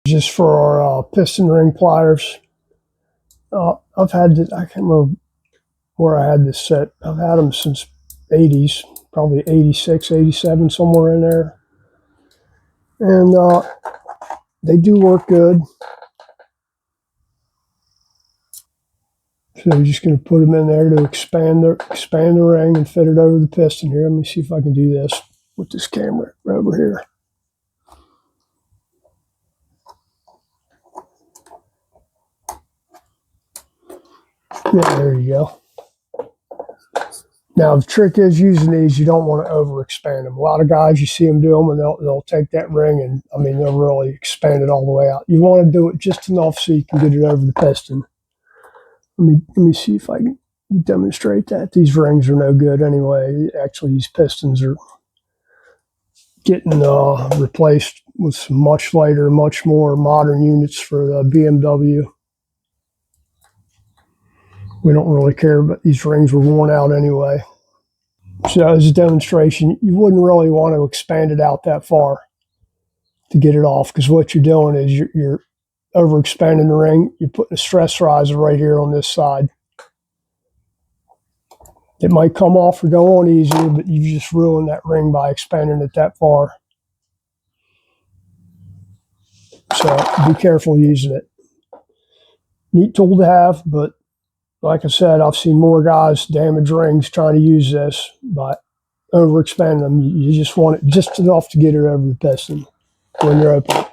Just for our piston ring pliers. I've had this, I can't remember where I had this set. I've had them since 80s, probably 86, 87, somewhere in there. And they do work good. So you're just going to put them in there to expand the ring and fit it over the piston here. Let me see if I can do this with this camera right over here. Yeah, there you go. Now the trick is using these, you don't want to overexpand them. A lot of guys, you see them do them and they'll take that ring and, I mean, they'll really expand it all the way out. You want to do it just enough so you can get it over the piston. Let me see if I can demonstrate that. These rings are no good anyway. Actually, these pistons are getting replaced with some much lighter, much more modern units for the BMW. We don't really care, but these rings were worn out anyway. So as a demonstration, you wouldn't really want to expand it out that far to get it off, because what you're doing is you're overexpanding the ring. You're putting a stress riser right here on this side. It might come off or go on easier, but you just ruined that ring by expanding it that far. So be careful using it. Neat tool to have, but like I said, I've seen more guys damage rings trying to use this by overexpanding them. You just want it just enough to get it over the piston when you're open.